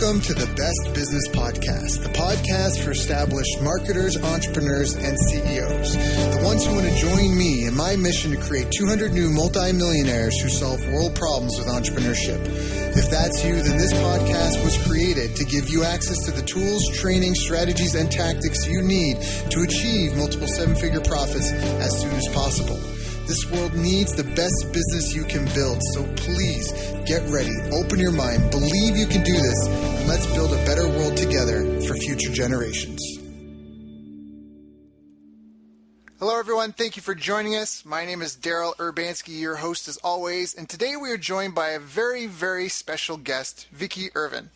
Welcome to the Best Business Podcast, the podcast for established marketers, entrepreneurs, and CEOs. The ones who want to join me in my mission to create 200 new multimillionaires who solve world problems with entrepreneurship. If that's you, then this podcast was created to give you access to the tools, training, strategies, and tactics you need to achieve multiple seven-figure profits as soon as possible. This world needs the best business you can build, so please get ready, open your mind, believe you can do this, and let's build a better world together for future generations. Hello everyone, thank you for joining us. My name is Daryl Urbanski, your host as always, and today we are joined by a very, very special guest, Vicki Irvine.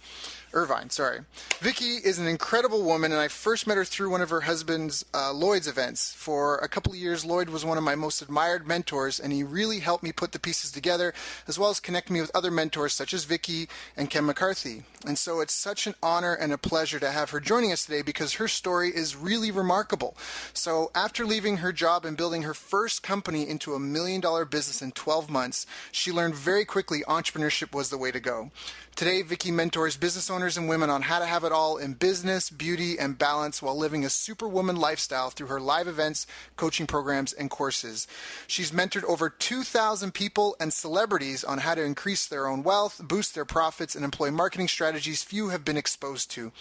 Vicki is an incredible woman, and I first met her through one of her husband's, Lloyd's events. For a couple of years, Lloyd was one of my most admired mentors, and he really helped me put the pieces together, as well as connect me with other mentors such as Vicki and Ken McCarthy. And so it's such an honor and a pleasure to have her joining us today because her story is really remarkable. So after leaving her job and building her first company into $1 million business in 12 months, she learned very quickly entrepreneurship was the way to go. Today, Vicki mentors business owners and women on how to have it all in business, beauty, and balance while living a Superwoman lifestyle through her live events, coaching programs, and courses. She's mentored over 2,000 people and celebrities on how to increase their own wealth, boost their profits, and employ marketing strategies few have been exposed to.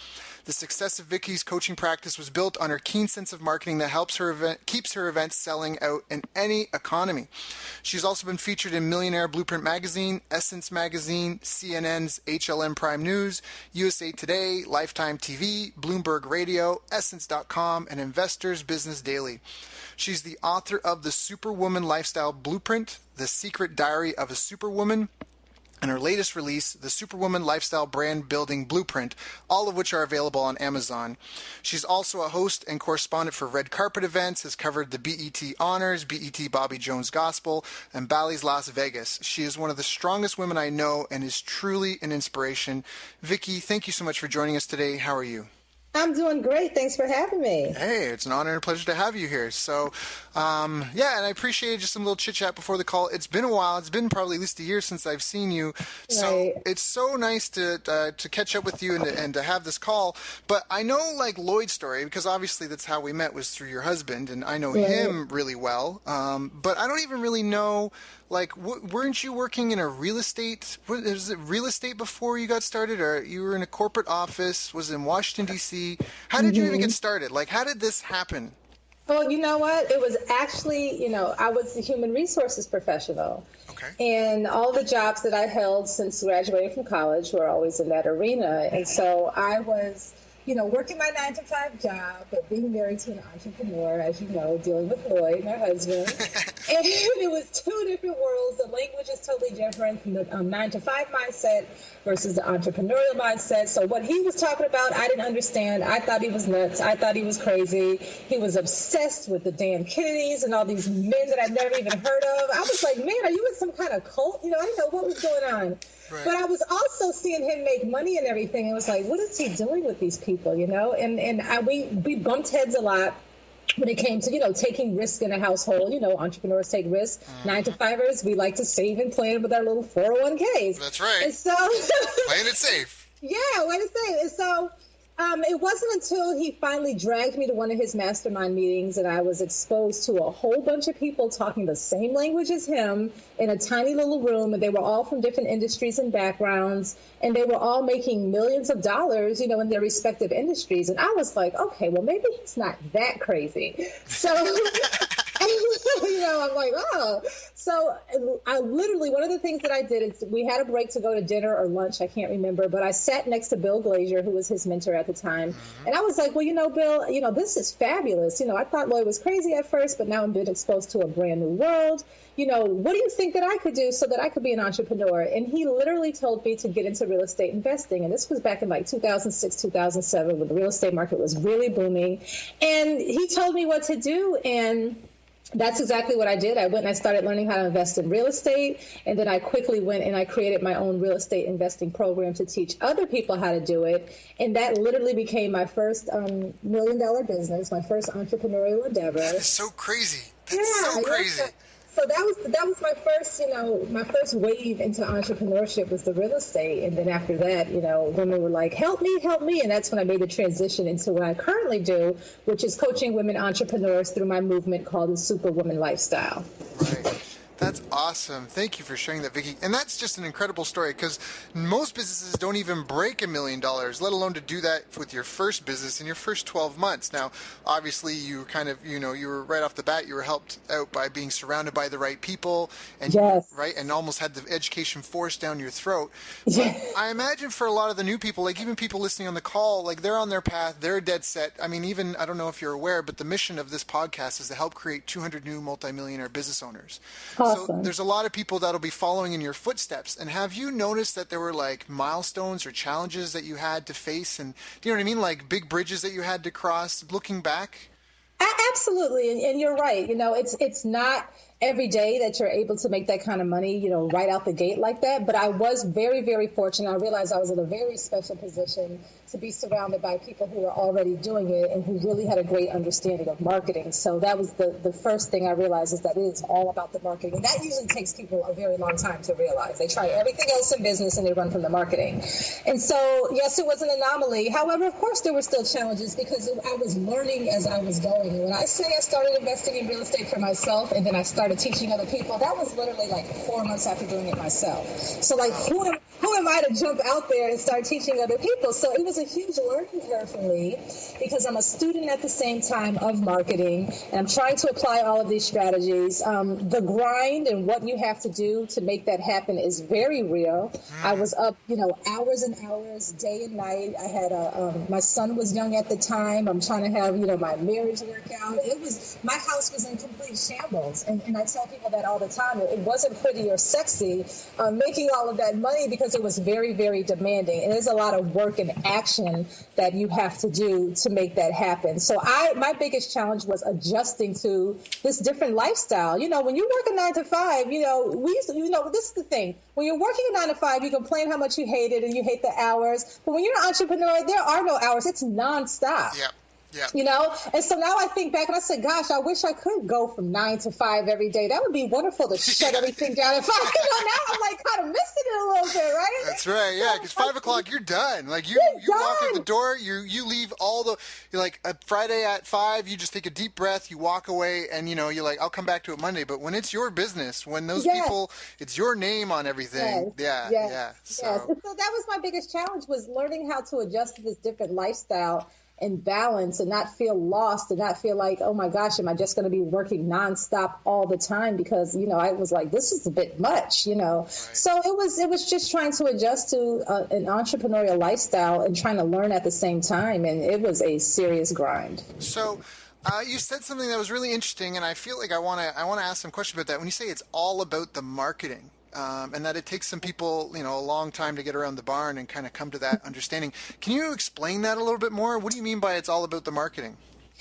The success of Vicki's coaching practice was built on her keen sense of marketing that keeps her events selling out in any economy. She's also been featured in Millionaire Blueprint Magazine, Essence Magazine, CNN's HLM Prime News, USA Today, Lifetime TV, Bloomberg Radio, Essence.com, and Investors Business Daily. She's the author of the Superwoman Lifestyle Blueprint, The Secret Diary of a Superwoman, and her latest release, the Superwoman Lifestyle Brand Building Blueprint, all of which are available on Amazon. She's also a host and correspondent for red carpet events, has covered the BET Honors, BET Bobby Jones Gospel, and Bally's Las Vegas. She is one of the strongest women I know and is truly an inspiration. Vicki, thank you so much for joining us today. How are you? I'm doing great. Thanks for having me. Hey, it's an honor and a pleasure to have you here. So, and I appreciate just some little chit-chat before the call. It's been a while. It's been probably at least a year since I've seen you. So Right. It's so nice to catch up with you and to have this call. But I know, like, Lloyd's story, because obviously that's how we met, was through your husband, and I know him really well. But I don't even really know, like, weren't you working in a real estate? Was it real estate before you got started, or you were in a corporate office? Was it in Washington, D.C.? How did you even get started? Like, how did this happen? Well, you know what? It was actually, I was a human resources professional. Okay. And all the jobs that I held since graduating from college were always in that arena. And so I was, working my 9-to-5 job, but being married to an entrepreneur, as you know, dealing with Lloyd, my husband. And it was two different worlds. The language is totally different from the 9-to-5 mindset versus the entrepreneurial mindset. So what he was talking about, I didn't understand. I thought he was nuts. I thought he was crazy. He was obsessed with the damn Kennedys and all these men that I'd never even heard of. I was like, man, are you in some kind of cult? I didn't know what was going on. Right. But I was also seeing him make money and everything. It was like, what is he doing with these people, And we bumped heads a lot when it came to, taking risk in a household. Entrepreneurs take risks. 9-to-5ers, we like to save and plan with our little 401ks. That's right. And so Playing it safe. Yeah, way to say it. And so it wasn't until he finally dragged me to one of his mastermind meetings and I was exposed to a whole bunch of people talking the same language as him in a tiny little room, and they were all from different industries and backgrounds, and they were all making millions of dollars, in their respective industries. And I was like, okay, well, maybe he's not that crazy. So, I'm like, oh. So I literally, one of the things that I did is we had a break to go to dinner or lunch, I can't remember, but I sat next to Bill Glazier, who was his mentor at the time. And I was like, well, Bill, this is fabulous. I thought Lloyd was crazy at first, but now I'm being exposed to a brand new world. What do you think that I could do so that I could be an entrepreneur? And he literally told me to get into real estate investing. And this was back in like 2006, 2007, when the real estate market was really booming. And he told me what to do. And that's exactly what I did. I went and I started learning how to invest in real estate. And then I quickly went and I created my own real estate investing program to teach other people how to do it. And that literally became my first $1 million business, my first entrepreneurial endeavor. That is so crazy. That's so crazy. So that was my first, my first wave into entrepreneurship was the real estate. And then after that, women were like, help me. And that's when I made the transition into what I currently do, which is coaching women entrepreneurs through my movement called the Superwoman Lifestyle. Right. That's awesome. Thank you for sharing that, Vicki. And that's just an incredible story because most businesses don't even break $1 million, let alone to do that with your first business in your first 12 months. Now, obviously, you kind of, you were right off the bat, you were helped out by being surrounded by the right people and yes. right, and almost had the education forced down your throat. Yes. I imagine for a lot of the new people, like even people listening on the call, like they're on their path, they're dead set. I mean, even, I don't know if you're aware, but the mission of this podcast is to help create 200 new multimillionaire business owners. Awesome. So there's a lot of people that'll be following in your footsteps. And have you noticed that there were like milestones or challenges that you had to face? And do you know what I mean? Like big bridges that you had to cross looking back? Absolutely. And you're right. It's not every day that you're able to make that kind of money, right out the gate like that. But I was very, very fortunate. I realized I was in a very special position to be surrounded by people who were already doing it and who really had a great understanding of marketing. So that was the first thing I realized is that it is all about the marketing. And that usually takes people a very long time to realize. They try everything else in business and they run from the marketing. And so, yes, it was an anomaly. However, of course, there were still challenges because I was learning as I was going. And when I say I started investing in real estate for myself and then I started teaching other people, that was literally like 4 months after doing it myself. So like, who am I to jump out there and start teaching other people? So it was a huge learning curve for me because I'm a student at the same time of marketing and I'm trying to apply all of these strategies. The grind and what you have to do to make that happen is very real. I was up, hours and hours, day and night. I had my son was young at the time. I'm trying to have, my marriage work out. My house was in complete shambles. And I tell people that all the time. It wasn't pretty or sexy making all of that money because it was very, very demanding. And there's a lot of work and action that you have to do to make that happen. So my biggest challenge was adjusting to this different lifestyle. When you work a 9 to 5, this is the thing. When you're working a 9 to 5, you complain how much you hate it and you hate the hours. But when you're an entrepreneur, there are no hours. It's nonstop. Yeah. Yeah. And so now I think back and I said, gosh, I wish I could go from 9 to 5 every day. That would be wonderful to shut everything down at 5. Now I'm like kind of missing it a little bit, right? That's right. Yeah. Because 5 o'clock, you're done. Like you walk out the door, you leave you're like Friday at 5, you just take a deep breath, you walk away and you're like, I'll come back to it Monday. But when it's your business, when those people, it's your name on everything. Yes. Yeah. So that was my biggest challenge was learning how to adjust to this different lifestyle and balance and not feel lost and not feel like, oh my gosh, am I just going to be working nonstop all the time? Because, I was like, this is a bit much, Right. So it was just trying to adjust to an entrepreneurial lifestyle and trying to learn at the same time. And it was a serious grind. So you said something that was really interesting, and I feel like I want to ask some questions about that. When you say it's all about the marketing, and that it takes some people, a long time to get around the barn and kind of come to that understanding. Can you explain that a little bit more? What do you mean by it's all about the marketing?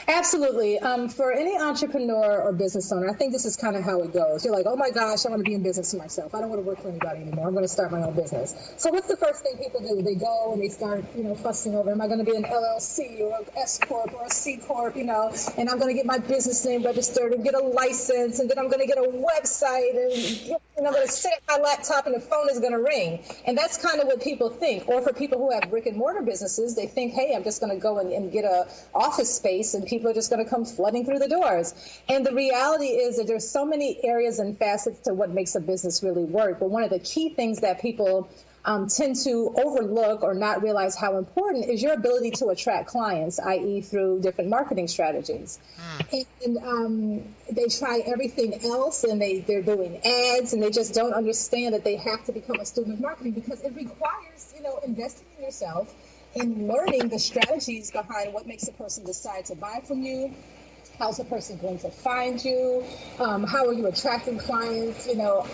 Absolutely. For any entrepreneur or business owner, I think this is kind of how it goes. You're like, oh my gosh, I want to be in business for myself. I don't want to work for anybody anymore. I'm going to start my own business. So what's the first thing people do? They go and they start, fussing over, am I going to be an LLC or an S Corp or a C Corp, and I'm going to get my business name registered and get a license, and then I'm going to get a website, and I'm going to sit at my laptop and the phone is going to ring. And that's kind of what people think. Or for people who have brick and mortar businesses, they think, hey, I'm just going to go and get a office space and people are just going to come flooding through the doors. And the reality is that there's so many areas and facets to what makes a business really work. But one of the key things that people tend to overlook or not realize how important is your ability to attract clients, i.e. through different marketing strategies. And they try everything else and they're doing ads and they just don't understand that they have to become a student of marketing because it requires, investing in yourself and learning the strategies behind what makes a person decide to buy from you. How's a person going to find you? How are you attracting clients?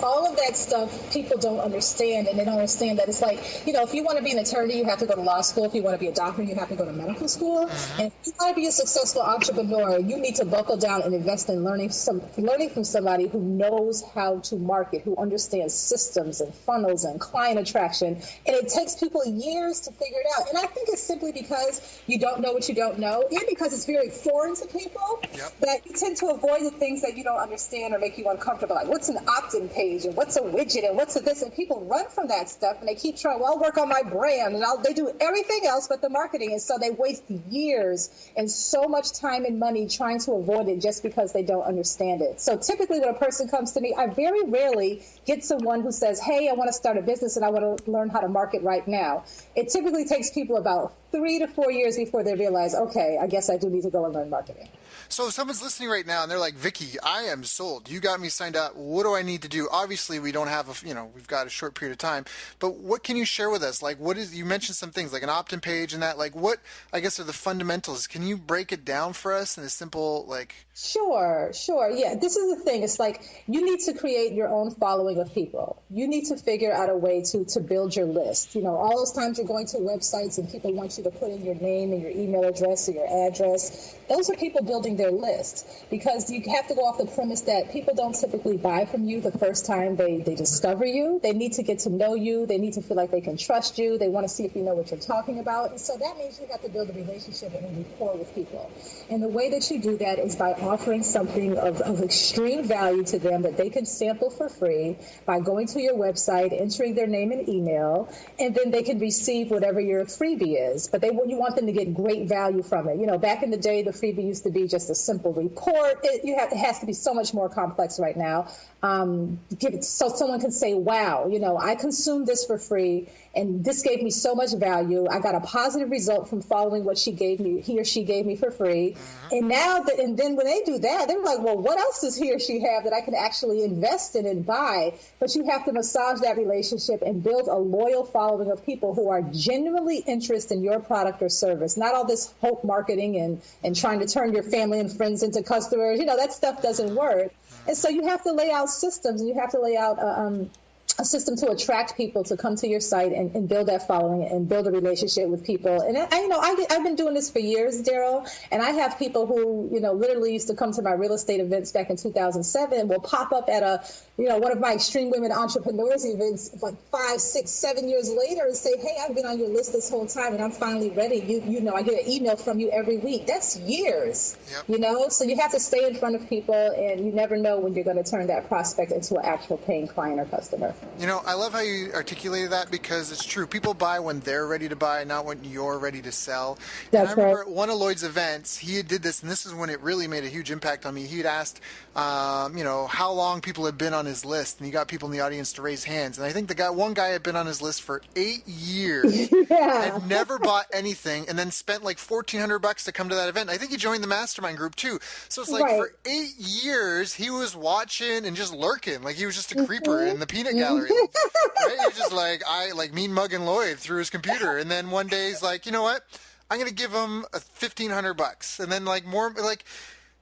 All of that stuff people don't understand, and they don't understand that it's like, if you want to be an attorney, you have to go to law school. If you want to be a doctor, you have to go to medical school. And if you want to be a successful entrepreneur, you need to buckle down and invest in learning from somebody who knows how to market, who understands systems and funnels and client attraction. And it takes people years to figure it out. And I think it's simply because you don't know what you don't know, and because it's very foreign to people. Yep. that you tend to avoid the things that you don't understand or make you uncomfortable. Like, what's an opt-in page and what's a widget and what's a this? And people run from that stuff and they keep trying, well, I'll work on my brand, and they do everything else but the marketing. And so they waste years and so much time and money trying to avoid it just because they don't understand it. So typically when a person comes to me, I very rarely get someone who says, hey, I want to start a business and I want to learn how to market right now. It typically takes people about 3 to 4 years before they realize, okay, I guess I do need to go and learn marketing. So if someone's listening right now and they're like, Vicki, I am sold. You got me signed up. What do I need to do? Obviously, we don't have we've got a short period of time, but what can you share with us? Like, you mentioned some things like an opt-in page and that, like, what, I guess, are the fundamentals? Can you break it down for us in a simple, like... Sure. Yeah, this is the thing. It's like you need to create your own following of people. You need to figure out a way to build your list. All those times you're going to websites and people want you to put in your name and your email address or your address. Those are people building their list, because you have to go off the premise that people don't typically buy from you the first time they discover you. They need to get to know you. They need to feel like they can trust you. They want to see if you know what you're talking about. And so that means you have to build a relationship and a rapport with people. And the way that you do that is by offering something of extreme value to them that they can sample for free by going to your website, entering their name and email, and then they can receive whatever your freebie is. But you want them to get great value from it. Back in the day, the freebie used to be just a simple report. It has to be so much more complex right now. So someone can say, wow, I consumed this for free and this gave me so much value. I got a positive result from following what he or she gave me for free. And then when they do that, they're like, well, what else does he or she have that I can actually invest in and buy? But you have to massage that relationship and build a loyal following of people who are genuinely interested in your product or service, not all this hope marketing and trying to turn your family and friends into customers. That stuff doesn't work. And so you have to lay out systems, and you have to lay out a system to attract people to come to your site and build that following and build a relationship with people. And I've been doing this for years, Daryl, and I have people who, literally used to come to my real estate events back in 2007 and will pop up at one of my Extreme Women Entrepreneurs events like 5, 6, 7 years later and say, hey, I've been on your list this whole time and I'm finally ready. I get an email from you every week. That's years, Yep. So you have to stay in front of people, and you never know when you're going to turn that prospect into an actual paying client or customer. I love how you articulated that, because it's true. People buy when they're ready to buy, not when you're ready to sell. That's and I remember right. at one of Lloyd's events, he did this, and this is when it really made a huge impact on me. He'd asked, how long people had been on his list, and he got people in the audience to raise hands. And I think one guy had been on his list for 8 years, had never bought anything, and then spent like $1,400 to come to that event. I think he joined the mastermind group too. So it's like Right. for 8 years, he was watching and just lurking, like he was just a creeper in the peanut gallery. Right? He was just like mean mugging Lloyd through his computer, and then one day he's like, you know what? I'm gonna give him $1,500, and then more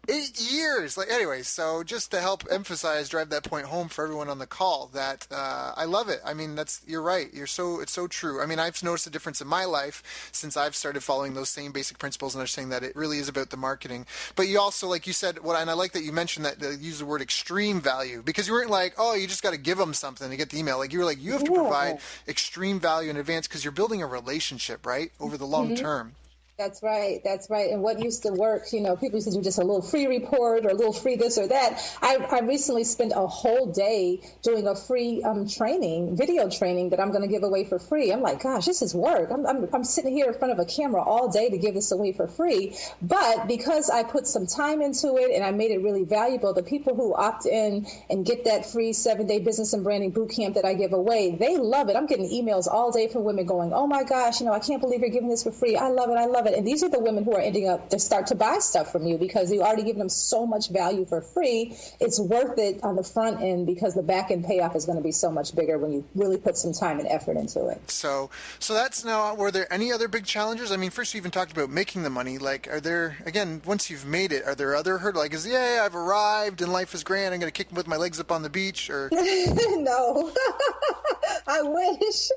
8 years. Anyways, so just to help drive that point home for everyone on the call, that I love it. I mean, you're right. It's so true. I mean, I've noticed a difference in my life since I've started following those same basic principles and understanding that it really is about the marketing. But you also, like you said, and I like that you mentioned that use the word extreme value, because you weren't like, oh, you just got to give them something to get the email. Like you were like, you have to provide extreme value in advance, because you're building a relationship, right, over the long term. That's right. And what used to work, people used to do just a little free report or a little free this or that. I recently spent a whole day doing a free video training that I'm going to give away for free. I'm like, gosh, this is work. I'm sitting here in front of a camera all day to give this away for free. But because I put some time into it and I made it really valuable, the people who opt in and get that free 7-day business and branding boot camp that I give away, they love it. I'm getting emails all day from women going, oh my gosh, I can't believe you're giving this for free. I love it. And these are the women who are ending up to start to buy stuff from you, because you already given them so much value for free. It's worth it on the front end, because the back end payoff is going to be so much bigger when you really put some time and effort into it. So that's now, were there any other big challenges? I mean, first you even talked about making the money. Like, are there, again, once you've made it, are there other hurdles? Like, I've arrived and life is grand, I'm going to kick with my legs up on the beach, or? No. I wish.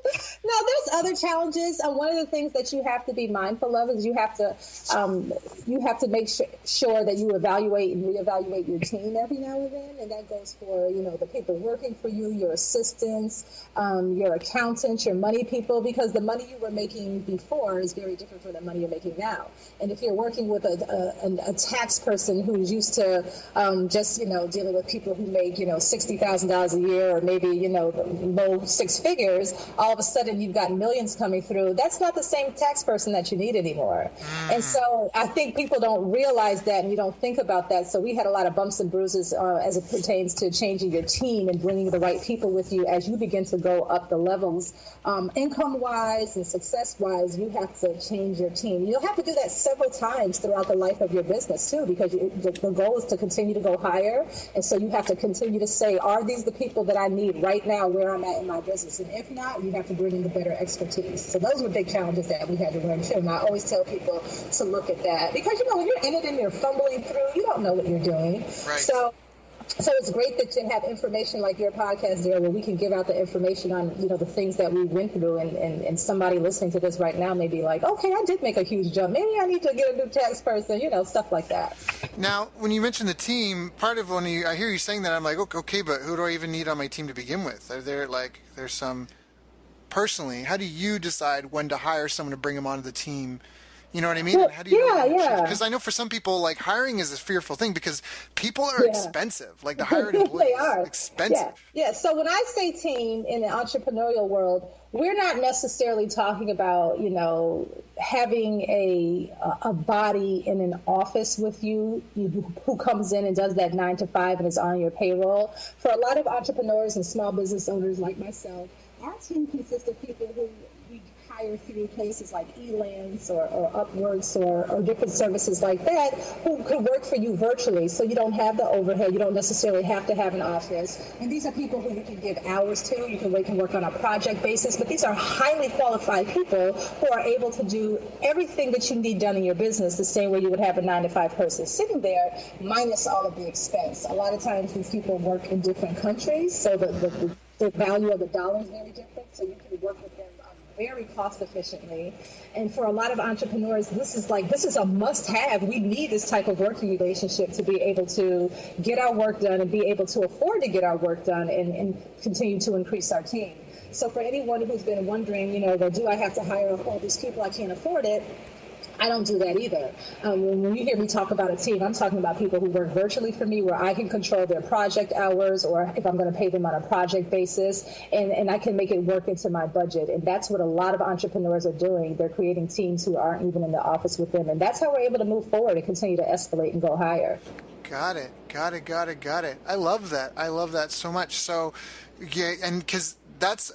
No, there's other challenges. One of the things that you have to be mindful of is you have to make sure that you evaluate and reevaluate your team every now and then, and that goes for the people working for you, your assistants, your accountants, your money people, because the money you were making before is very different from the money you're making now. And if you're working with a tax person who's used to just dealing with people who make $60,000 a year, or maybe low six figures, all of a sudden you've got millions coming through. That's not the same tax person that you need anymore. And so I think people don't realize that, and you don't think about that. So we had a lot of bumps and bruises as it pertains to changing your team and bringing the right people with you as you begin to go up the levels. Income-wise and success-wise, you have to change your team. You'll have to do that several times throughout the life of your business too, because the goal is to continue to go higher. And so you have to continue to say, are these the people that I need right now where I'm at in my business? And if not, you have to bring in the better expertise. So those were big challenges that we had to learn too. And I always tell people to look at that, because when you're in it and you're fumbling through, you don't know what you're doing. Right. So it's great that you have information like your podcast there, where we can give out the information on, the things that we went through, and somebody listening to this right now may be like, okay, I did make a huge jump. Maybe I need to get a new tax person, stuff like that. Now, when you mention the team, part of I hear you saying that, I'm like, okay, but who do I even need on my team to begin with? Are there there's some, personally, how do you decide when to hire someone to bring them onto the team? You know what I mean? Well, how do you yeah. Because I know for some people, hiring is a fearful thing because people are expensive. The hired employees they are expensive. Yeah. So when I say team in the entrepreneurial world, we're not necessarily talking about, having a body in an office with you who comes in and does that 9 to 5 and is on your payroll. For a lot of entrepreneurs and small business owners like myself, our team consists of people who we hire through places like Elance or Upworks or different services like that, who could work for you virtually. So you don't have the overhead. You don't necessarily have to have an office. And these are people who you can give hours to. They can work on a project basis. But these are highly qualified people who are able to do everything that you need done in your business the same way you would have a 9 to 5 person sitting there, minus all of the expense. A lot of times these people work in different countries, so the value of the dollar is very different. So you can work with them very cost efficiently. And for a lot of entrepreneurs, this is a must-have. We need this type of working relationship to be able to get our work done and be able to afford to get our work done and continue to increase our team. So for anyone who's been wondering, do I have to hire all these people? I can't afford it. I don't do that either. When you hear me talk about a team, I'm talking about people who work virtually for me, where I can control their project hours, or if I'm going to pay them on a project basis, and I can make it work into my budget. And that's what a lot of entrepreneurs are doing. They're creating teams who aren't even in the office with them. And that's how we're able to move forward and continue to escalate and go higher. Got it. I love that. I love that so much. So, yeah, and because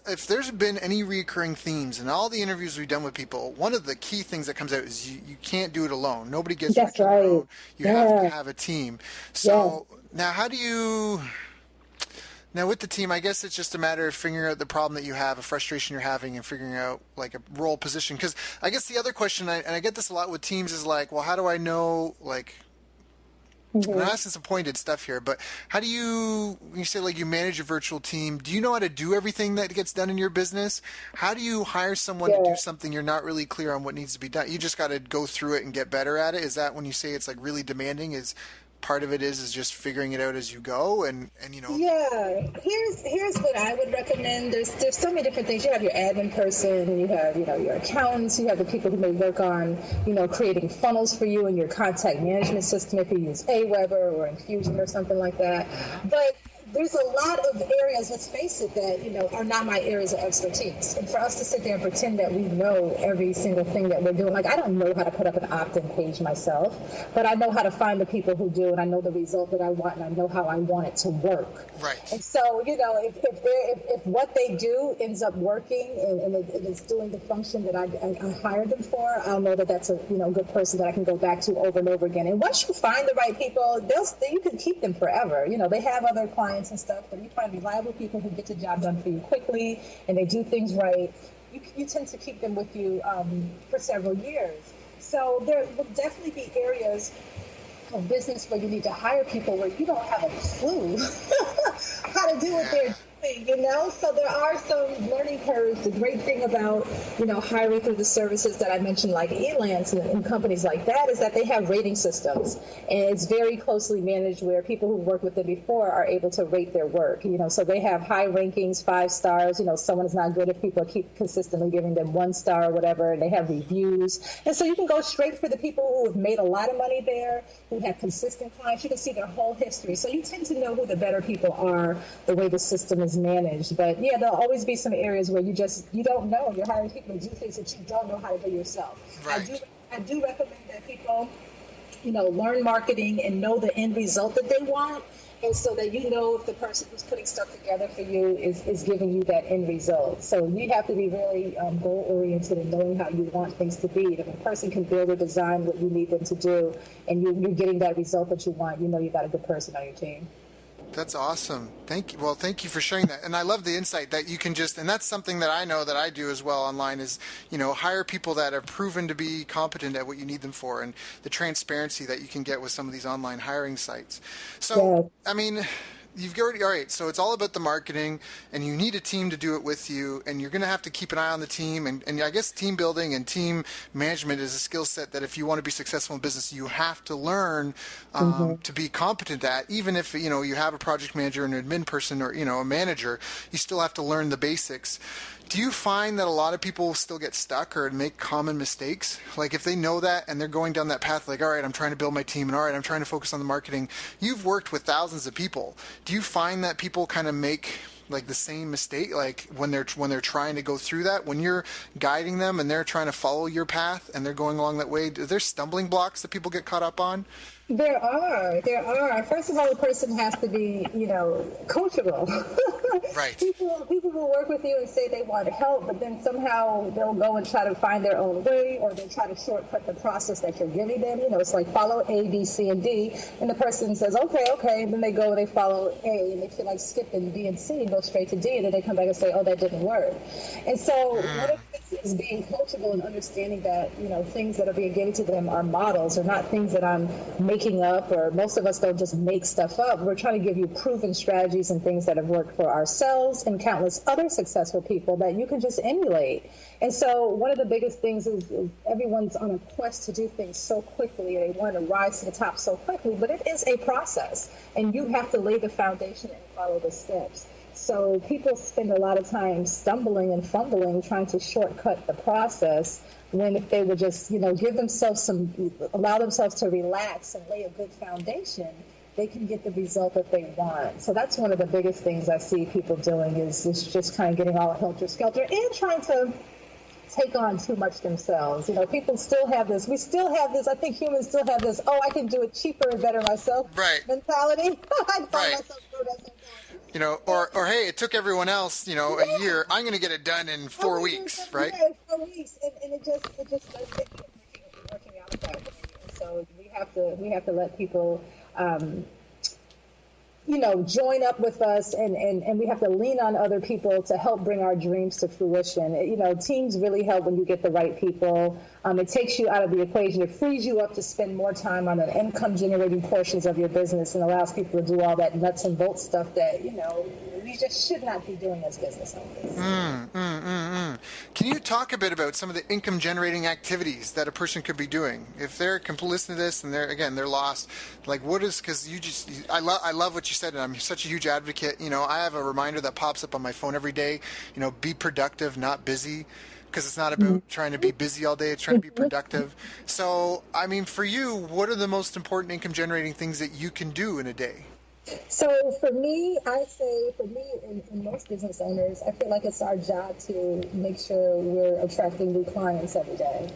if there's been any recurring themes in all the interviews we've done with people, one of the key things that comes out is you can't do it alone. Nobody gets That's rich right. alone. You have to have a team. So now now with the team, I guess it's just a matter of figuring out the problem that you have, a frustration you're having, and figuring out a role position. Because I guess the other question, and I get this a lot with teams, is well, how do I know, I'm asking some pointed stuff here, but how do when you say you manage a virtual team, do you know how to do everything that gets done in your business? How do you hire someone to do something you're not really clear on what needs to be done? You just got to go through it and get better at it? Is that when you say it's really demanding, is part of it is just figuring it out as you go and Yeah, here's what I would recommend. There's so many different things. You have your admin person, you have your accountants, you have the people who may work on creating funnels for you and your contact management system if you use Aweber or Infusion or something like that. But there's a lot of areas, let's face it, that are not my areas of expertise. And for us to sit there and pretend that we know every single thing that we're doing, I don't know how to put up an opt-in page myself, but I know how to find the people who do, and I know the result that I want, and I know how I want it to work. Right. And so, if what they do ends up working and it's doing the function that I hired them for, I'll know that that's a good person that I can go back to over and over again. And once you find the right people, you can keep them forever. They have other clients and stuff, but you find reliable people who get the job done for you quickly and they do things right, you tend to keep them with you for several years. So there will definitely be areas of business where you need to hire people where you don't have a clue how to do what they're So there are some learning curves. The great thing about, hiring through the services that I mentioned, like Elance and companies like that, is that they have rating systems, and it's very closely managed where people who've worked with them before are able to rate their work. So they have high rankings, 5 stars. Someone is not good if people keep consistently giving them 1 star or whatever, and they have reviews. And so you can go straight for the people who have made a lot of money there, who have consistent clients. You can see their whole history. So you tend to know who the better people are, the way the system is managed. But yeah, there'll always be some areas where you don't know. You're hiring people to do things that you don't know how to do yourself. Right. I do recommend that people, learn marketing and know the end result that they want. And so that if the person who's putting stuff together for you is giving you that end result. So you have to be really goal-oriented in knowing how you want things to be. If a person can build or design what you need them to do, and you're getting that result that you want, you got a good person on your team. That's awesome. Thank you. Well, thank you for sharing that. And I love the insight that you can and that's something that I know that I do as well online is, hire people that have proven to be competent at what you need them for, and the transparency that you can get with some of these online hiring sites. So, yeah. I mean, all right, so it's all about the marketing, and you need a team to do it with you, and you're going to have to keep an eye on the team, and I guess team building and team management is a skill set that if you want to be successful in business, you have to learn to be competent at. Even if, you have a project manager and an admin person or, a manager, you still have to learn the basics. Do you find that a lot of people still get stuck or make common mistakes? Like if they know that and they're going down that path, like, all right, I'm trying to build my team, and all right, I'm trying to focus on the marketing. You've worked with thousands of people. Do you find that people kind of make like the same mistake, like when they're trying to go through that, when you're guiding them and they're trying to follow your path and they're going along that way? Are there stumbling blocks that people get caught up on? There are. First of all, the person has to be, coachable. Right. People will work with you and say they want help, but then somehow they'll go and try to find their own way, or they'll try to shortcut the process that you're giving them. It's like follow A, B, C, and D, and the person says, okay, and then they go and they follow A, and they feel like skipping B and C and go straight to D, and then they come back and say, oh, that didn't work. And so one of the things is being coachable and understanding that, things that are being given to them are models, or not things that I'm making up, or most of us don't just make stuff up. We're trying to give you proven strategies and things that have worked for ourselves and countless other successful people that you can just emulate. And so one of the biggest things is everyone's on a quest to do things so quickly, and they want to rise to the top so quickly, but it is a process, and you have to lay the foundation and follow the steps. So people spend a lot of time stumbling and fumbling, trying to shortcut the process, when if they would just, give themselves allow themselves to relax and lay a good foundation, they can get the result that they want. So that's one of the biggest things I see people doing is just kind of getting all helter-skelter and trying to take on too much themselves. People still have this. We still have this. I think humans still have this, I can do it cheaper and better myself mentality. I find myself doing that sometimes. Or hey, it took everyone else, a year. I'm going to get it done in 4 weeks, right? Yeah, 4 weeks, and it just doesn't working out that way. And so we have to let people, join up with us, and we have to lean on other people to help bring our dreams to fruition. Teams really help when you get the right people. It takes you out of the equation. It frees you up to spend more time on the income-generating portions of your business and allows people to do all that nuts and bolts stuff that, we just should not be doing as business owners. Can you talk a bit about some of the income-generating activities that a person could be doing? If they're listening to this and they're lost, like what is, because I love what you said, and I'm such a huge advocate. I have a reminder that pops up on my phone every day, be productive, not busy. Because it's not about trying to be busy all day, it's trying to be productive. So, for you, what are the most important income-generating things that you can do in a day? So for me, and most business owners, I feel like it's our job to make sure we're attracting new clients every day.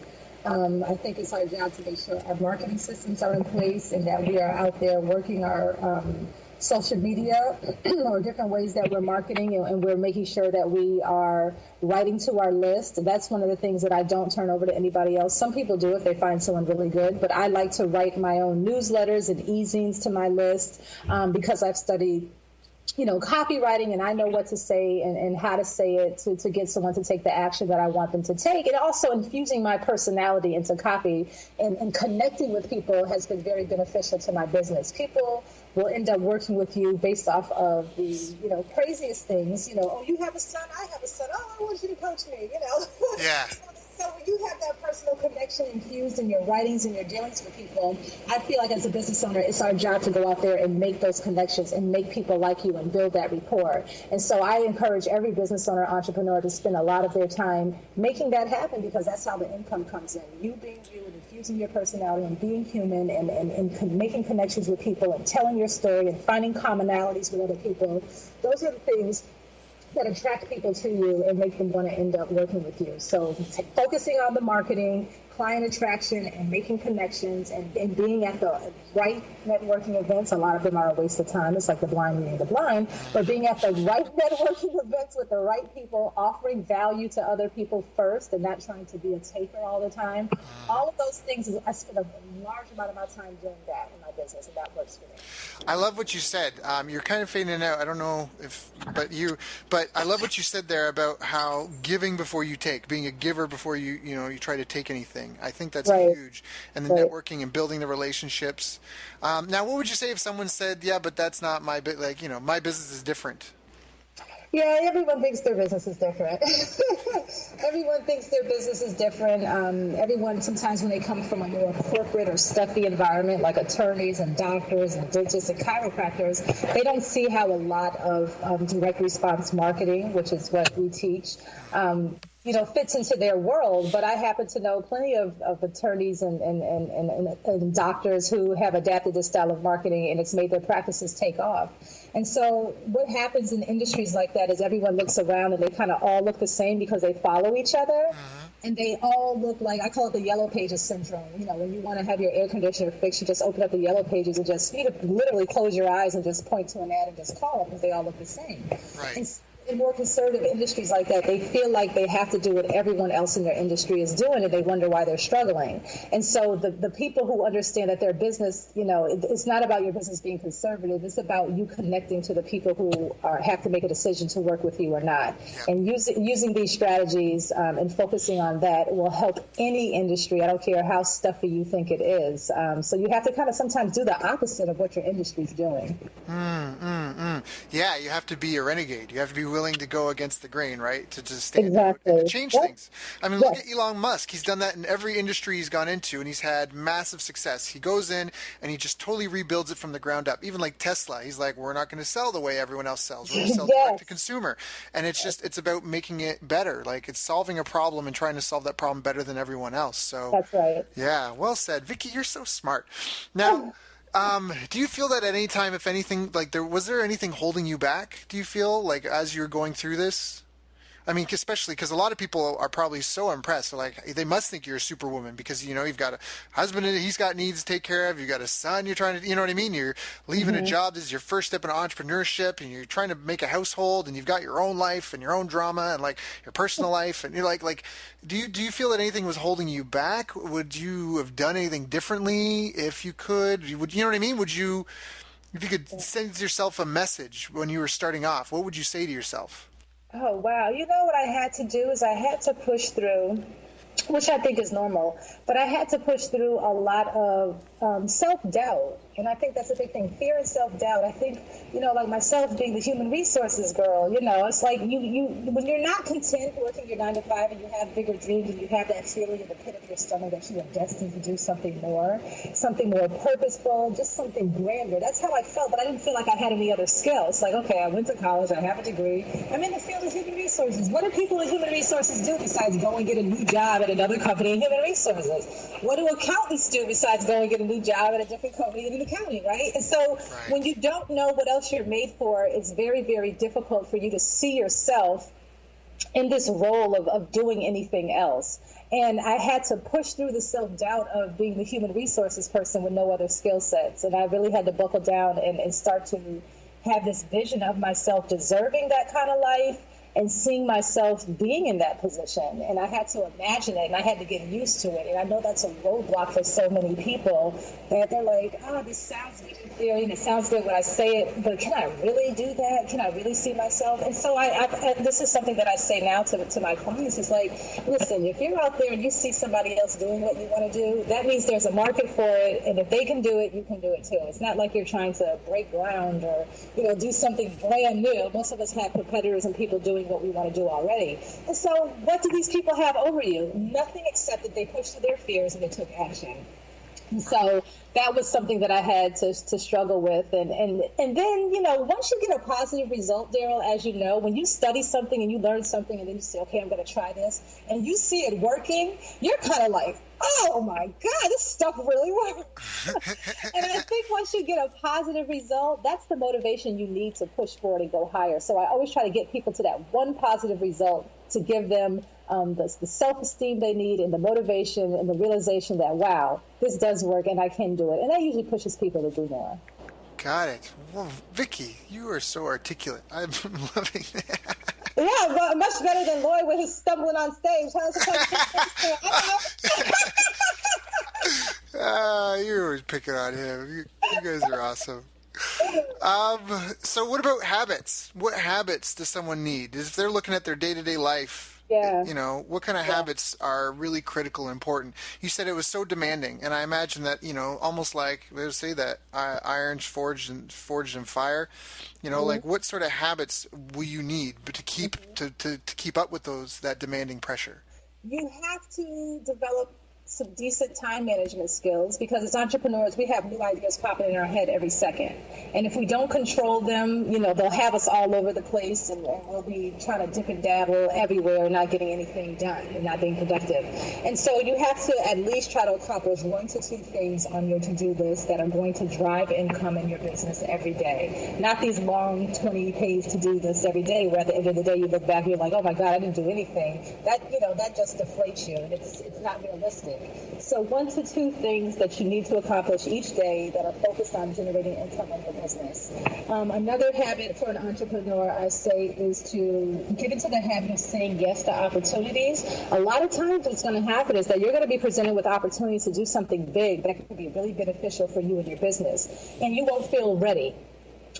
I think it's our job to make sure our marketing systems are in place and that we are out there working our social media or different ways that we're marketing, and we're making sure that we are writing to our list. That's one of the things that I don't turn over to anybody else. Some people do if they find someone really good, but I like to write my own newsletters and e-zines to my list because I've studied copywriting, and I know what to say and how to say it to get someone to take the action that I want them to take. And also infusing my personality into copy and connecting with people has been very beneficial to my business. People will end up working with you based off of the, craziest things. Oh, you have a son, I have a son. Oh, I want you to coach me. Yeah. So when you have that personal connection infused in your writings and your dealings with people, I feel like as a business owner, it's our job to go out there and make those connections and make people like you and build that rapport. And so I encourage every business owner, entrepreneur to spend a lot of their time making that happen, because that's how the income comes in. You being you and infusing your personality and being human and making connections with people and telling your story and finding commonalities with other people. Those are the things that attract people to you and make them want to end up working with you. So focusing on the marketing, client attraction, and making connections and being at the right networking events. A lot of them are a waste of time. It's like the blind leading the blind. But being at the right networking events with the right people, offering value to other people first and not trying to be a taker all the time. All of those things, I spend a large amount of my time doing that in my business, and that works for me. I love what you said. You're kind of fading out. I don't know but I love what you said there about how giving before you take, being a giver before you try to take anything. I think that's huge. And the networking and building the relationships. Now, what would you say if someone said, yeah, but that's not my my business is different? Yeah, everyone thinks their business is different. Everyone thinks their business is different. Everyone, sometimes when they come from a more corporate or stuffy environment, like attorneys and doctors and dentists and chiropractors, they don't see how a lot of direct response marketing, which is what we teach, fits into their world. But I happen to know plenty of attorneys and doctors who have adapted this style of marketing, and it's made their practices take off. And so what happens in industries like that is everyone looks around and they kind of all look the same because they follow each other. And they all look like, I call it the yellow pages syndrome. When you want to have your air conditioner fixed, you just open up the yellow pages and you can literally close your eyes and just point to an ad and just call them because they all look the same. Right. And in more conservative industries like that, they feel like they have to do what everyone else in their industry is doing, and they wonder why they're struggling. And so the people who understand that their business, it's not about your business being conservative, it's about you connecting to the people who have to make a decision to work with you or not. Yeah. And using these strategies and focusing on that will help any industry. I don't care how stuffy you think it is. So you have to kind of sometimes do the opposite of what your industry's doing. Yeah, you have to be a renegade. You have to be willing to go against the grain, right? To just stand out and to change things. I mean, look at Elon Musk. He's done that in every industry he's gone into, and he's had massive success. He goes in and he just totally rebuilds it from the ground up. Even like Tesla, he's like, we're not going to sell the way everyone else sells. We're going to sell direct to consumer. And it's about making it better. Like, it's solving a problem and trying to solve that problem better than everyone else. So that's right. Yeah, well said. Vicki, you're so smart. Now, do you feel that at any time, if anything, was there anything holding you back, do you feel, like, as you're going through this? I mean, especially because a lot of people are probably so impressed. Like, they must think you're a superwoman because, you've got a husband and he's got needs to take care of. You've got a son you're trying to, you know what I mean? You're leaving a job. This is your first step in entrepreneurship, and you're trying to make a household, and you've got your own life and your own drama and, like, your personal life. And you're like, do you feel that anything was holding you back? Would you have done anything differently if you could? You know what I mean? If you could send yourself a message when you were starting off, what would you say to yourself? Oh, wow. What I had to do is I had to push through, which I think is normal, but I had to push through a lot of self-doubt. And I think that's a big thing, fear and self-doubt. I think, like myself being the human resources girl, it's like you when you're not content working your 9 to 5 and you have bigger dreams and you have that feeling in the pit of your stomach that you are destined to do something more purposeful, just something grander. That's how I felt, but I didn't feel like I had any other skill. It's like, okay, I went to college, I have a degree, I'm in the field of human resources. What do people in human resources do besides go and get a new job at another company in human resources? What do accountants do besides go and get a new job at a different company in accounting, right? And so when you don't know what else you're made for, it's very, very difficult for you to see yourself in this role of doing anything else. And I had to push through the self-doubt of being the human resources person with no other skill sets. And I really had to buckle down and start to have this vision of myself deserving that kind of life and seeing myself being in that position. And I had to imagine it, and I had to get used to it. And I know that's a roadblock for so many people, that they're like, oh, this sounds good in theory, and it sounds good when I say it, but can I really do that? Can I really see myself? And so this is something that I say now to my clients. It's like, listen, if you're out there and you see somebody else doing what you want to do, that means there's a market for it. And if they can do it, you can do it too. It's not like you're trying to break ground or, do something brand new. Most of us have competitors and people doing what we want to do already. And so what do these people have over you? Nothing except that they pushed through their fears and they took action. And so that was something that I had to struggle with. And then, once you get a positive result, Daryl, as you know, when you study something and you learn something and then you say, okay, I'm going to try this, and you see it working, you're kind of like, oh my God, this stuff really works. And I think once you get a positive result, that's the motivation you need to push forward and go higher. So I always try to get people to that one positive result to give them the self-esteem they need and the motivation and the realization that, wow, this does work and I can do it. And that usually pushes people to do more. Got it. Well, Vicki, you are so articulate. I'm loving that. Yeah, but much better than Lloyd with his stumbling on stage. You're always picking on him. You guys are awesome. So what about habits? What habits does someone need? If they're looking at their day-to-day life, what kind of habits are really critical and important? You said it was so demanding, and I imagine that, almost like they say that iron's forged in fire. Like what sort of habits will you need to keep to keep up with that demanding pressure? You have to develop some decent time management skills, because as entrepreneurs, we have new ideas popping in our head every second. And if we don't control them, they'll have us all over the place, and we'll be trying to dip and dabble everywhere and not getting anything done and not being productive. And so you have to at least try to accomplish 1 to 2 things on your to-do list that are going to drive income in your business every day. Not these long 20-page to-do lists every day where at the end of the day you look back and you're like, oh my God, I didn't do anything. That just deflates you, and it's not realistic. So 1 to 2 things that you need to accomplish each day that are focused on generating income in your business. Another habit for an entrepreneur, I say, is to get into the habit of saying yes to opportunities. A lot of times what's going to happen is that you're going to be presented with opportunities to do something big that could be really beneficial for you and your business, and you won't feel ready.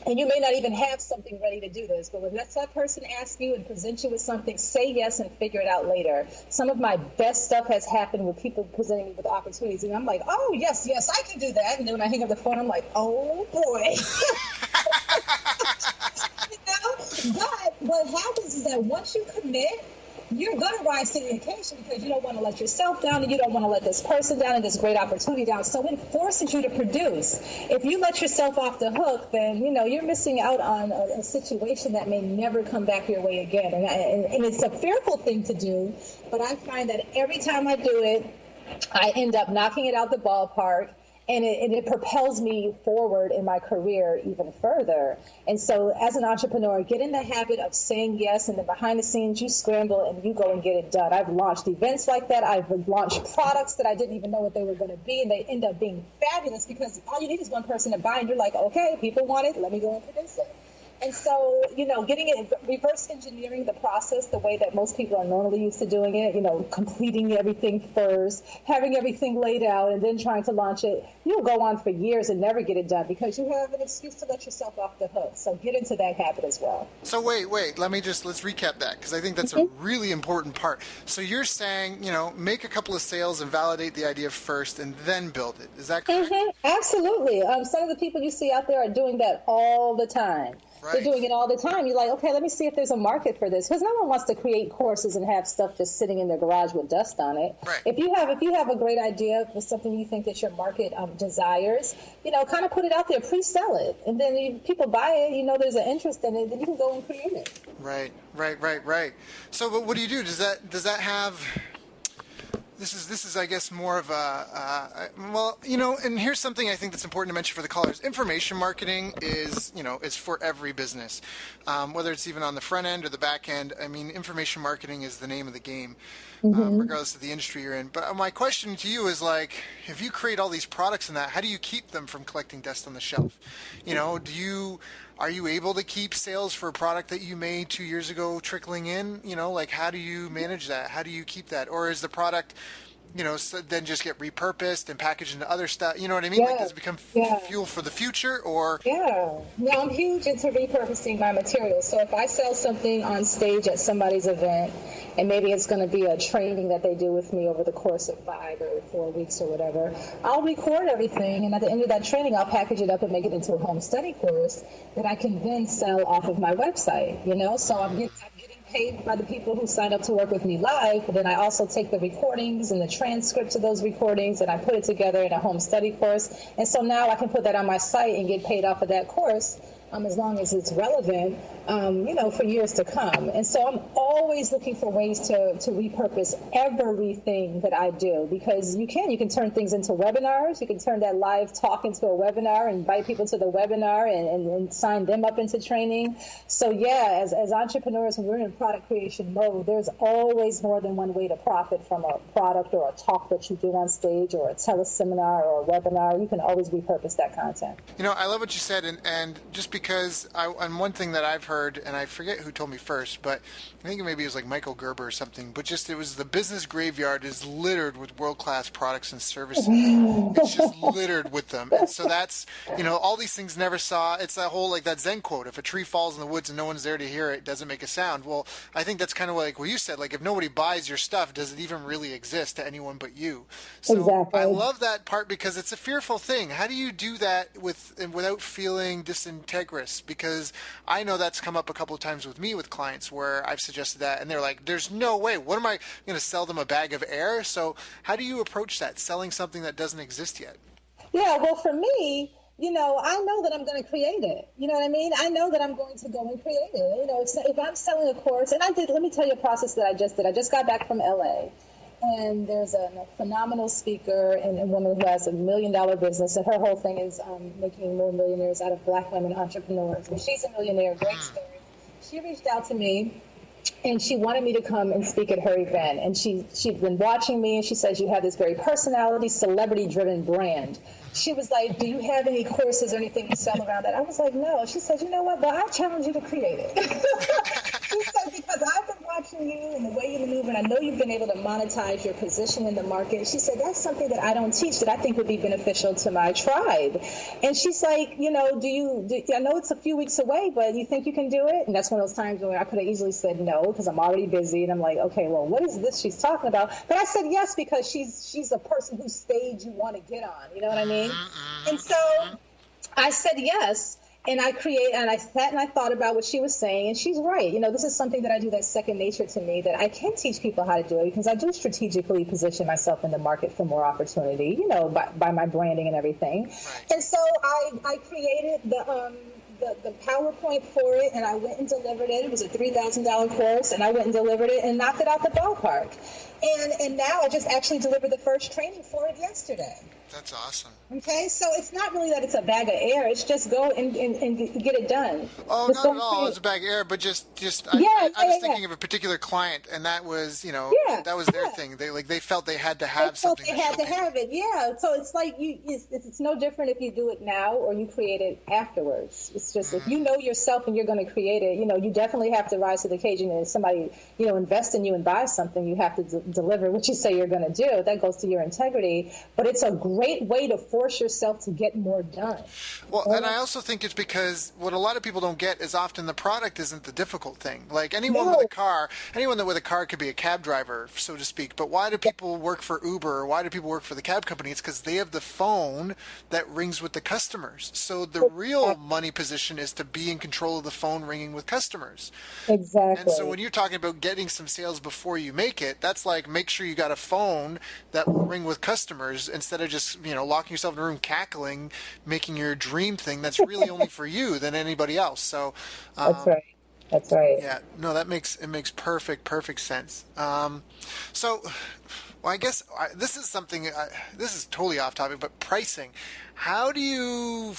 And you may not even have something ready to do this, but when that person asks you and presents you with something, say yes and figure it out later. Some of my best stuff has happened with people presenting me with opportunities, and I'm like, oh, yes, I can do that. And then when I hang up the phone, I'm like, oh, boy. But what happens is that once you commit, you're going to rise to the occasion, because you don't want to let yourself down and you don't want to let this person down and this great opportunity down. So it forces you to produce. If you let yourself off the hook, then, you're missing out on a situation that may never come back your way again. And it's a fearful thing to do, but I find that every time I do it, I end up knocking it out the ballpark. And it propels me forward in my career even further. And so as an entrepreneur, get in the habit of saying yes, and then behind the scenes, you scramble and you go and get it done. I've launched events like that. I've launched products that I didn't even know what they were going to be, and they end up being fabulous because all you need is one person to buy, and you're like, okay, people want it, let me go and produce it. And so, getting it, reverse engineering the process the way that most people are normally used to doing it, completing everything first, having everything laid out, and then trying to launch it, you'll go on for years and never get it done because you have an excuse to let yourself off the hook. So get into that habit as well. So wait, let's recap that, because I think that's a really important part. So you're saying, make a couple of sales and validate the idea first and then build it. Is that correct? Absolutely. Some of the people you see out there are doing that all the time. Right. They're doing it all the time. You're like, okay, let me see if there's a market for this, because no one wants to create courses and have stuff just sitting in their garage with dust on it. Right. If you have a great idea for something you think that your market desires, kind of put it out there, pre-sell it, and then if people buy it, there's an interest in it, then you can go and create it. Right. So, but what do you do? Does that have? This is, I guess, more of and here's something I think that's important to mention for the callers. Information marketing is for every business, whether it's even on the front end or the back end. I mean, information marketing is the name of the game, regardless of the industry you're in. But my question to you is, like, if you create all these products and that, how do you keep them from collecting dust on the shelf? are you able to keep sales for a product that you made 2 years ago trickling in? Like how do you manage that? How do you keep that? Or is the product, so then just get repurposed and packaged into other stuff? You know what I mean? Like, Yeah, does it become yeah. fuel for the future, or? Yeah, no, I'm huge into repurposing my materials. So if I sell something on stage at somebody's event, and maybe it's going to be a training that they do with me over the course of 5 or 4 weeks or whatever, I'll record everything, and at the end of that training, I'll package it up and make it into a home study course that I can then sell off of my website. So I'm getting paid by the people who signed up to work with me live, but then I also take the recordings and the transcripts of those recordings and I put it together in a home study course. And so now I can put that on my site and get paid off of that course, as long as it's relevant, for years to come. And so I'm always looking for ways to repurpose everything that I do, because you can turn things into webinars. You can turn that live talk into a webinar and invite people to the webinar and sign them up into training. So yeah, as entrepreneurs, when we're in product creation mode, there's always more than one way to profit from a product or a talk that you do on stage or a teleseminar or a webinar. You can always repurpose that content. I love what you said, and just because and one thing that I've heard, and I forget who told me first, but I think maybe it was like Michael Gerber or something, but just it was the business graveyard is littered with world-class products and services. It's just littered with them. And so that's, all these things never saw. It's that whole, like that Zen quote, if a tree falls in the woods and no one's there to hear it, it doesn't make a sound. Well, I think that's kind of like what you said, like if nobody buys your stuff, does it even really exist to anyone but you? So Exactly. I love that part because it's a fearful thing. How do you do that without feeling disintegrous? Because I know that's come up a couple of times with me with clients where I've suggested that and they're like, there's no way. What am I going to sell them, a bag of air? So how do you approach that, selling something that doesn't exist yet? Yeah, well, for me, I know that I'm going to create it. You know what I mean? I know that I'm going to go and create it. If I'm selling a course, and let me tell you a process that I just did. I just got back from LA. And there's a phenomenal speaker and a woman who has $1 million business, and her whole thing is making more millionaires out of Black women entrepreneurs. And she's a millionaire, great story. She reached out to me, and she wanted me to come and speak at her event. And she'd been watching me, and she says, you have this very personality, celebrity-driven brand. She was like, do you have any courses or anything you sell around that? I was like, no. She said, you know what? Well, I challenge you to create it. She said, because I've been watching you and the way you maneuver, and I know you've been able to monetize your position in the market. She said, that's something that I don't teach that I think would be beneficial to my tribe. And she's like, I know it's a few weeks away, but you think you can do it? And that's one of those times where I could have easily said no, because I'm already busy. And I'm like, okay, well, what is this she's talking about? But I said yes, because she's a person whose stage you want to get on. You know what I mean? And so I said yes. And I sat and I thought about what she was saying, and she's right. This is something that I do that's second nature to me, that I can teach people how to do it, because I do strategically position myself in the market for more opportunity, by my branding and everything. Right. And so I created the PowerPoint for it, and I went and delivered it. It was a $3,000 course, and I went and delivered it and knocked it out the ballpark. And now I just actually delivered the first training for it yesterday. That's awesome. Okay, so it's not really that it's a bag of air. It's just go and get it done. Oh, just not at all. It's a bag of air, but I was thinking of a particular client, and that was, that was their thing. They felt they had to have something. They had to have it, yeah. So it's like it's no different if you do it now or you create it afterwards. It's just if you know yourself and you're going to create it, you definitely have to rise to the occasion. And if somebody, invest in you and buy something, you have to deliver what you say you're going to do. That goes to your integrity. But it's a great way to force yourself to get more done. Well, and I also think it's because what a lot of people don't get is often the product isn't the difficult thing. Like anyone with a car could be a cab driver, so to speak. But why do people work for Uber, or why do people work for the cab company? It's because they have the phone that rings with the customers. So the real money position is to be in control of the phone ringing with customers. Exactly. And so when you're talking about getting some sales before you make it, that's like make sure you got a phone that will ring with customers instead of just locking yourself in a room cackling, making your dream thing that's really only for you than anybody else. So that's right. Yeah, no, it makes perfect sense. So well, I guess this is something. This is totally off topic, but pricing. How do you?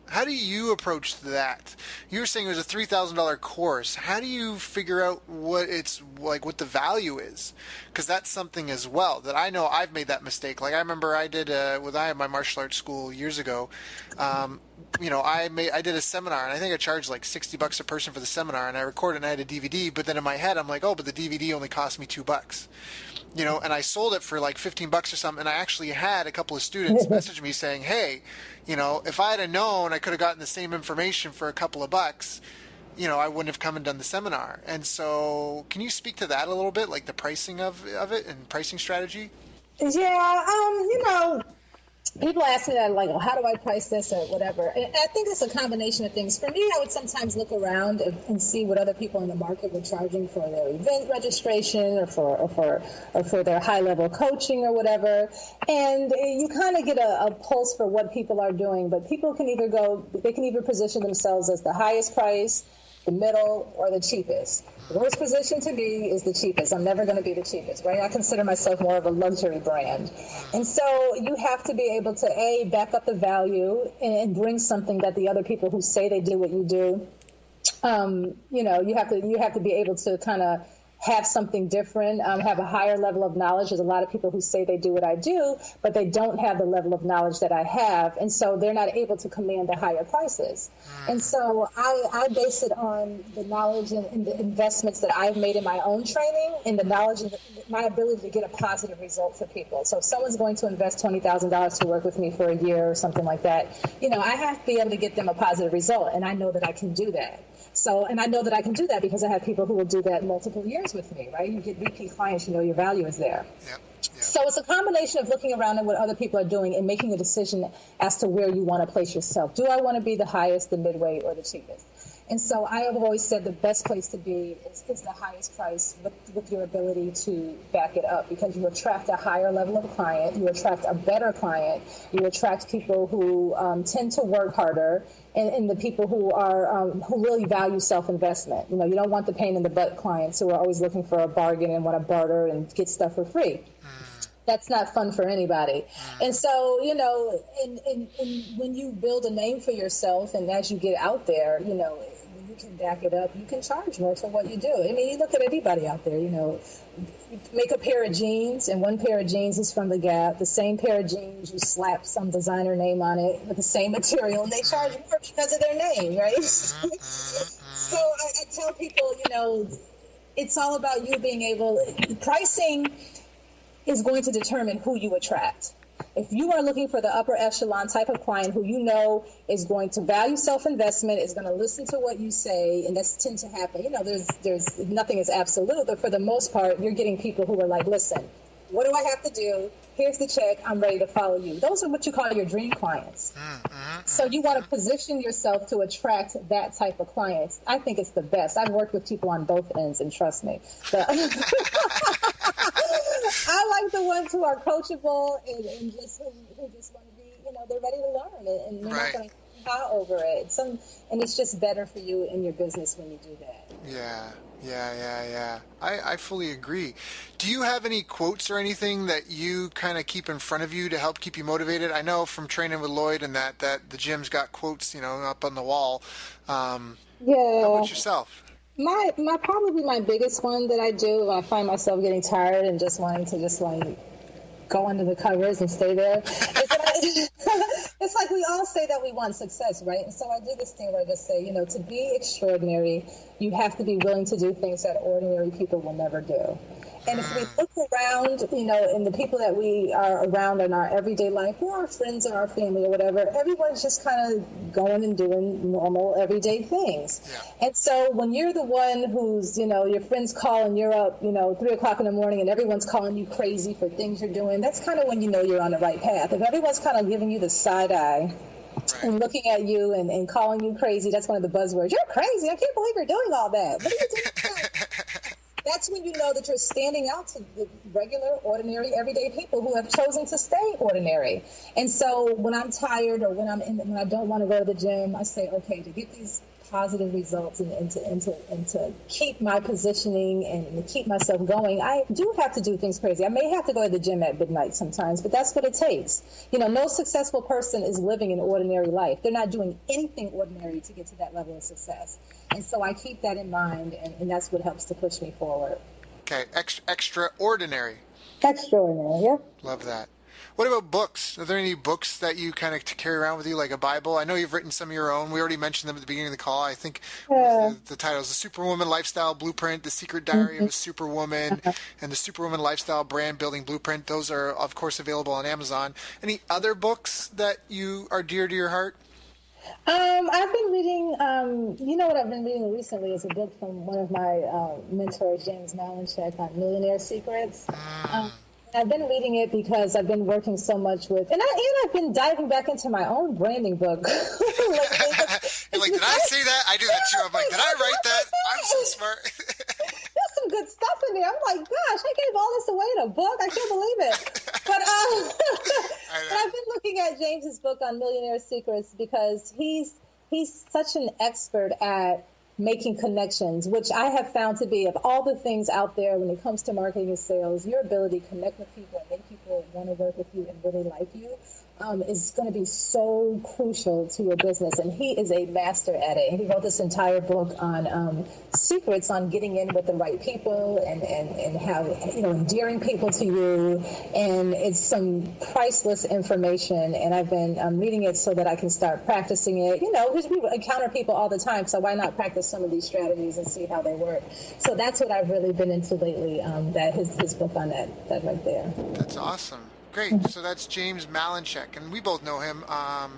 How do you approach that? You were saying it was a $3,000 course. How do you figure out what it's like, what the value is? Because that's something as well that I know I've made that mistake. Like I remember I did when I had my martial arts school years ago. I did a seminar and I think I charged like $60 a person for the seminar, and I recorded and I had a DVD. But then in my head I'm like, oh, but the DVD only cost me $2. And I sold it for like $15 or something. And I actually had a couple of students message me saying, hey, if I had known I could have gotten the same information for a couple of bucks, I wouldn't have come and done the seminar. And so can you speak to that a little bit, like the pricing of it and pricing strategy? Yeah, people ask me that, like, well, how do I price this or whatever? And I think it's a combination of things. For me, I would sometimes look around and see what other people in the market were charging for their event registration or for their high-level coaching or whatever. And you kind of get a pulse for what people are doing. But people can either position themselves as the highest price, the middle, or the cheapest. The worst position to be is the cheapest. I'm never going to be the cheapest, right? I consider myself more of a luxury brand. And so you have to be able to, A, back up the value and bring something that the other people who say they do what you do, you have to be able to kind of have something different, have a higher level of knowledge. There's a lot of people who say they do what I do, but they don't have the level of knowledge that I have. And so they're not able to command the higher prices. And so I base it on the knowledge and the investments that I've made in my own training and the knowledge and my ability to get a positive result for people. So if someone's going to invest $20,000 to work with me for a year or something like that, I have to be able to get them a positive result. And I know that I can do that. And I know that I can do that because I have people who will do that multiple years with me, right? You get repeat clients, your value is there. Yep. So it's a combination of looking around at what other people are doing and making a decision as to where you want to place yourself. Do I want to be the highest, the midway, or the cheapest? And so I have always said the best place to be is the highest price with your ability to back it up, because you attract a higher level of client, you attract a better client, you attract people who tend to work harder, and the people who are who really value self-investment. You don't want the pain in the butt clients who are always looking for a bargain and want to barter and get stuff for free. That's not fun for anybody. And so, and when you build a name for yourself and as you get out there, when you can back it up, you can charge more for what you do. I mean, you look at everybody out there, you make a pair of jeans and one pair of jeans is from the Gap. The same pair of jeans, you slap some designer name on it with the same material and they charge more because of their name, right? So I tell people, it's all about you being able, pricing is going to determine who you attract. If you are looking for the upper echelon type of client who is going to value self-investment, is going to listen to what you say, and that's tend to happen. There's nothing is absolute, but for the most part, you're getting people who are like, listen, what do I have to do? Here's the check. I'm ready to follow you. Those are what you call your dream clients. So you want to position yourself to attract that type of clients. I think it's the best. I've worked with people on both ends, and trust me. I like the ones who are coachable and just who just want to be, they're ready to learn and they're not going to high over it. And it's just better for you in your business when you do that. Yeah. I fully agree. Do you have any quotes or anything that you kind of keep in front of you to help keep you motivated? I know from training with Lloyd and that the gym's got quotes, up on the wall. How about yourself? Probably my biggest one that I do when I find myself getting tired and just wanting to just like go under the covers and stay there. It's like we all say that we want success, right? And so I do this thing where I just say, to be extraordinary, you have to be willing to do things that ordinary people will never do. And if we look around, and the people that we are around in our everyday life, who are our friends or our family or whatever, everyone's just kind of going and doing normal everyday things. Yeah. And so when you're the one who's, your friends call and you're up, 3:00 in the morning and everyone's calling you crazy for things you're doing, that's kind of when you're on the right path. If everyone's kind of giving you the side eye and looking at you and calling you crazy, that's one of the buzzwords. You're crazy. I can't believe you're doing all that. What are you doing? That's when you know that you're standing out to the regular, ordinary, everyday people who have chosen to stay ordinary. And so when I'm tired or when I don't want to go to the gym, I say, okay, to get these positive results and to keep my positioning and to keep myself going, I do have to do things crazy. I may have to go to the gym at midnight sometimes, but that's what it takes. No successful person is living an ordinary life. They're not doing anything ordinary to get to that level of success. And so I keep that in mind, and that's what helps to push me forward. Okay, extraordinary. Extraordinary, yeah. Love that. What about books? Are there any books that you kind of carry around with you, like a Bible? I know you've written some of your own. We already mentioned them at the beginning of the call. I think the titles: The Superwoman Lifestyle Blueprint, The Secret Diary of a Superwoman, and The Superwoman Lifestyle Brand Building Blueprint. Those are, of course, available on Amazon. Any other books that you are dear to your heart? I've been reading, what I've been reading recently is a book from one of my mentors, James Malinchak, on millionaire secrets. I've been reading it because I've been working so much with, and I've been diving back into my own branding book. You're like, did I say that? I do that too. I'm like, did I write that? I'm so smart. There's some good stuff in there. I'm like, gosh, I gave all this away in a book. I can't believe it. But I've been looking at James's book on millionaire secrets because he's such an expert at making connections, which I have found to be, of all the things out there when it comes to marketing and sales, your ability to connect with people and make people want to work with you and really like you is going to be so crucial to your business. And he is a master at it. And he wrote this entire book on secrets on getting in with the right people and how, endearing people to you. And it's some priceless information. And I've been reading it so that I can start practicing it. Because we encounter people all the time. So why not practice some of these strategies and see how they work? So that's what I've really been into lately, that his book on that right there. That's awesome. Great. So that's James Malinchak, and we both know him. I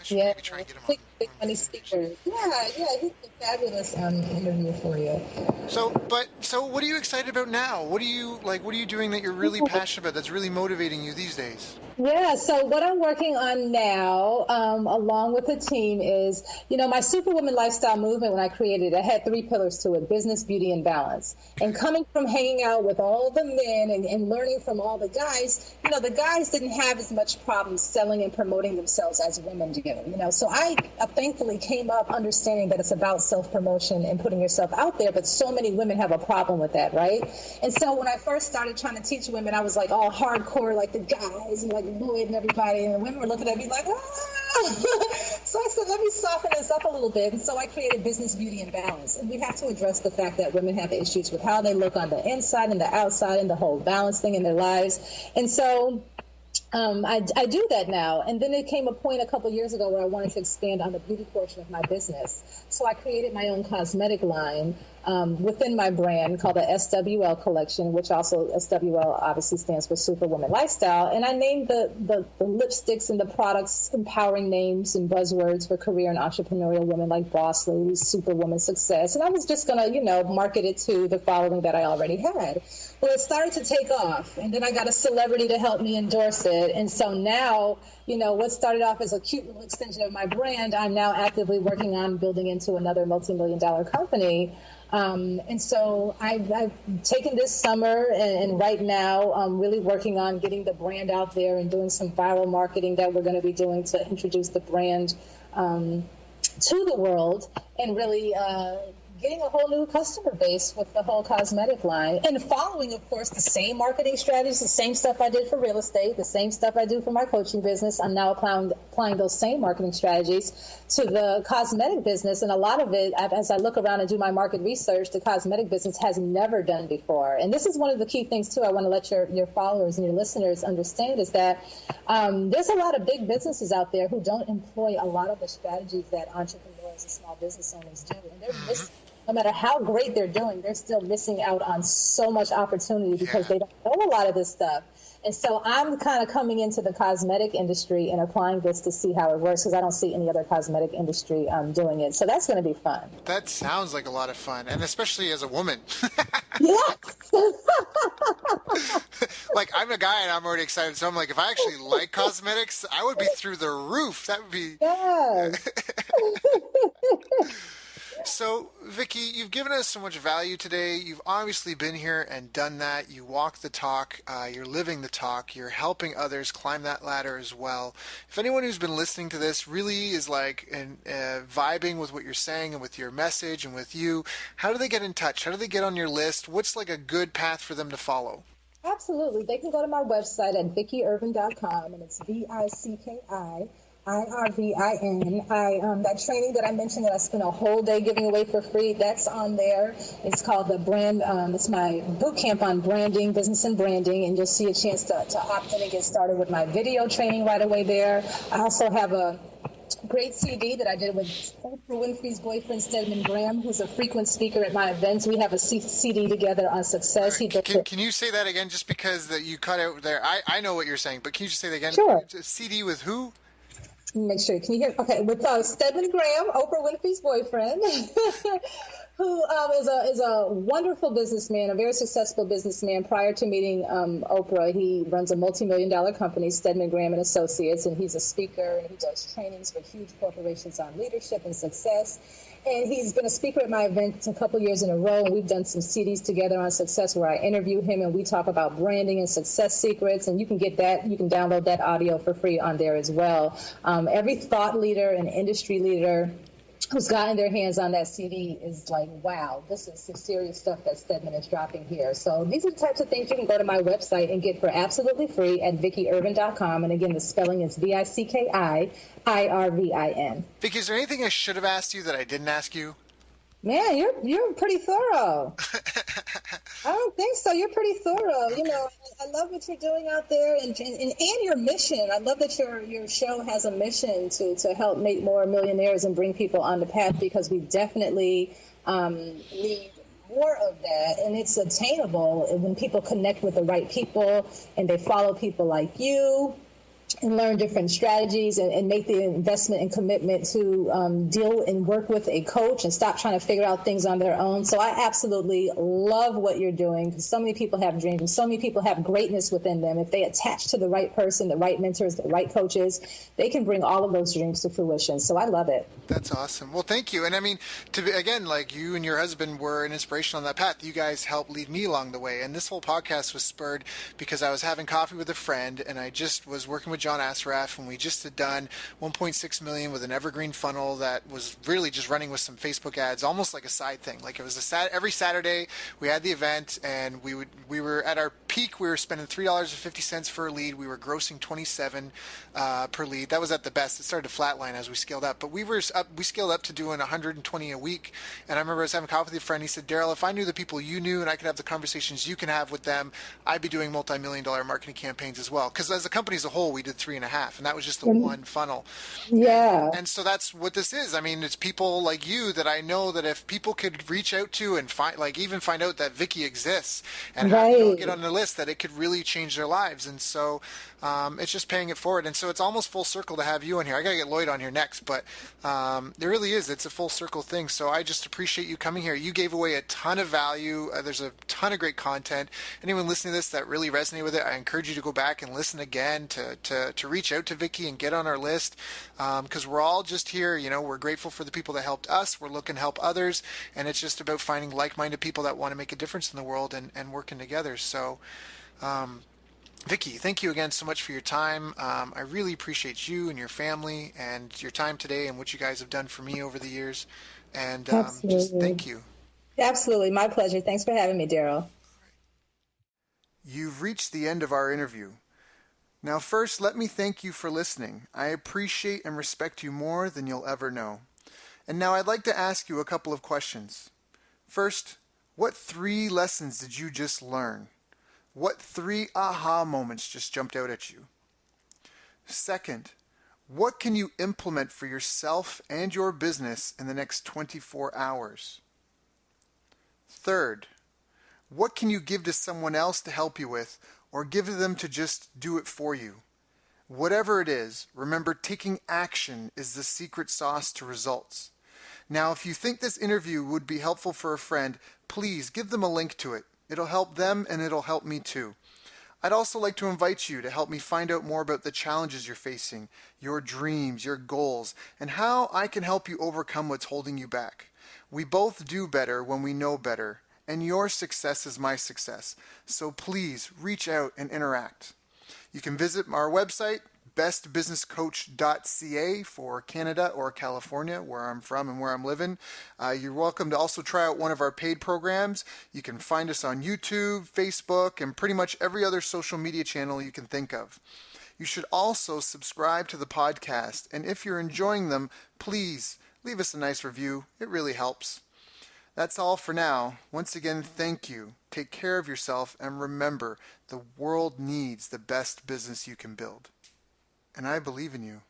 should maybe try and get him on. Big money speaker. Yeah, he's a fabulous interview for you. So what are you excited about now? What are you doing that you're really passionate about, that's really motivating you these days? Yeah, so what I'm working on now, along with the team, is, my Superwoman Lifestyle movement, when I created it, I had 3 pillars to it: business, beauty, and balance. And coming from hanging out with all the men and learning from all the guys, the guys didn't have as much problem selling and promoting themselves as women do. So I thankfully came up understanding that it's about self-promotion and putting yourself out there, but so many women have a problem with that, right? And so when I first started trying to teach women, I was like all hardcore, like the guys and like Lloyd and everybody, and the women were looking at me like, ah! So I said, let me soften this up a little bit. And so I created Business, Beauty, and Balance. And we have to address the fact that women have issues with how they look on the inside and the outside and the whole balance thing in their lives. And so I do that now. And then there came a point a couple years ago where I wanted to expand on the beauty portion of my business. So I created my own cosmetic line within my brand called the SWL collection, which also SWL obviously stands for Superwoman Lifestyle. And I named the lipsticks and the products empowering names and buzzwords for career and entrepreneurial women like Boss Lady, Superwoman Success. And I was just going to, market it to the following that I already had. Well, it started to take off, and then I got a celebrity to help me endorse it. And so now, what started off as a cute little extension of my brand, I'm now actively working on building into another multi-million-dollar company. And so I've taken this summer and right now I'm really working on getting the brand out there and doing some viral marketing that we're going to be doing to introduce the brand to the world and really getting a whole new customer base with the whole cosmetic line and following, of course, the same marketing strategies, the same stuff I did for real estate, the same stuff I do for my coaching business. I'm now applying those same marketing strategies to the cosmetic business. And a lot of it, as I look around and do my market research, the cosmetic business has never done before. And this is one of the key things, too, I want to let your followers and your listeners understand is that there's a lot of big businesses out there who don't employ a lot of the strategies that entrepreneurs and small business owners do. And they're missing. No matter how great they're doing, they're still missing out on so much opportunity because they don't know a lot of this stuff. And so I'm kind of coming into the cosmetic industry and applying this to see how it works because I don't see any other cosmetic industry doing it. So that's going to be fun. That sounds like a lot of fun, and especially as a woman. Yeah. Like, I'm a guy and I'm already excited. So I'm like, if I actually like cosmetics, I would be through the roof. That would be... Yes. So, Vicki, you've given us so much value today. You've obviously been here and done that. You walk the talk. You're living the talk. You're helping others climb that ladder as well. If anyone who's been listening to this really is vibing with what you're saying and with your message and with you, how do they get in touch? How do they get on your list? What's like a good path for them to follow? Absolutely. They can go to my website at vickyirvin.com, and it's VICKIIRVIN. That training that I mentioned that I spent a whole day giving away for free, that's on there. It's called the brand. It's my boot camp on branding, business and branding, and you'll see a chance to opt in and get started with my video training right away there. I also have a great CD that I did with Oprah Winfrey's boyfriend, Stedman Graham, who's a frequent speaker at my events. We have a CD together on success. Right. Can you say that again, just because that you cut out there? I know what you're saying, but can you just say that again? Sure. A CD with who? Make sure. Can you hear? Okay, with Stedman Graham, Oprah Winfrey's boyfriend, who is a wonderful businessman, a very successful businessman. Prior to meeting Oprah, he runs a multi-million-dollar company, Stedman Graham and Associates, and he's a speaker and he does trainings for huge corporations on leadership and success. And he's been a speaker at my event a couple years in a row, and we've done some CDs together on success where I interview him and we talk about branding and success secrets, and you can get that, you can download that audio for free on there as well. Every thought leader and industry leader who's gotten their hands on that CD is like, wow, this is some serious stuff that Stedman is dropping here. So these are the types of things you can go to my website and get for absolutely free at vickyirvin.com. And again, the spelling is VICKIIRVIN. Vicki, is there anything I should have asked you that I didn't ask you? Man, you're pretty thorough. I don't think so. You're pretty thorough. You know, I love what you're doing out there, and your mission. I love that your show has a mission to help make more millionaires and bring people on the path, because we definitely need more of that, and it's attainable when people connect with the right people and they follow people like you and learn different strategies and make the investment and commitment to deal and work with a coach and stop trying to figure out things on their own. So I absolutely love what you're doing, because so many people have dreams and so many people have greatness within them. If they attach to the right person, the right mentors, the right coaches, they can bring all of those dreams to fruition. So I love it. That's awesome. Well, thank you. And I mean, again, like you and your husband were an inspiration on that path. You guys helped lead me along the way. And this whole podcast was spurred because I was having coffee with a friend, and I just was working with John Asraf, and we just had done 1.6 million with an evergreen funnel that was really just running with some Facebook ads, almost like a side thing. Like it was every Saturday we had the event, and we were at our peak. We were spending $3.50 for a lead. We were grossing 27 per lead. That was at the best. It started to flatline as we scaled up, but we scaled up to doing 120 a week. And I remember I was having coffee with a friend. He said, Daryl, if I knew the people you knew and I could have the conversations you can have with them, I'd be doing multi-million-dollar marketing campaigns as well. Because as a company as a whole, we did 3.5, and that was just the one funnel. Yeah. And so that's what this is. I mean, it's people like you that I know that if people could reach out to and even find out that Vicki exists and get on the list, that it could really change their lives. And so it's just paying it forward. And so it's almost full circle to have you on here. I got to get Lloyd on here next, but there really is. It's a full circle thing. So I just appreciate you coming here. You gave away a ton of value. There's a ton of great content. Anyone listening to this that really resonated with it, I encourage you to go back and listen again, to reach out to Vicki and get on our list, because we're all just here. You know, we're grateful for the people that helped us. We're looking to help others, and it's just about finding like-minded people that want to make a difference in the world and working together. So Vicki, thank you again so much for your time. I really appreciate you and your family and your time today and what you guys have done for me over the years. And just thank you. Absolutely. My pleasure. Thanks for having me, Daryl. You've reached the end of our interview. Now, first, let me thank you for listening. I appreciate and respect you more than you'll ever know. And now I'd like to ask you a couple of questions. First, what 3 lessons did you just learn? What 3 aha moments just jumped out at you? Second, what can you implement for yourself and your business in the next 24 hours? Third, what can you give to someone else to help you with, or give to them to just do it for you? Whatever it is, remember, taking action is the secret sauce to results. Now, if you think this interview would be helpful for a friend, please give them a link to it. It'll help them and it'll help me too. I'd also like to invite you to help me find out more about the challenges you're facing, your dreams, your goals, and how I can help you overcome what's holding you back. We both do better when we know better, and your success is my success. So please reach out and interact. You can visit our website, bestbusinesscoach.ca for Canada or California, where I'm from and where I'm living. You're welcome to also try out one of our paid programs. You can find us on YouTube, Facebook, and pretty much every other social media channel you can think of. You should also subscribe to the podcast, and if you're enjoying them, please leave us a nice review. It really helps. That's all for now. Once again, thank you. Take care of yourself, and remember, the world needs the best business you can build. And I believe in you.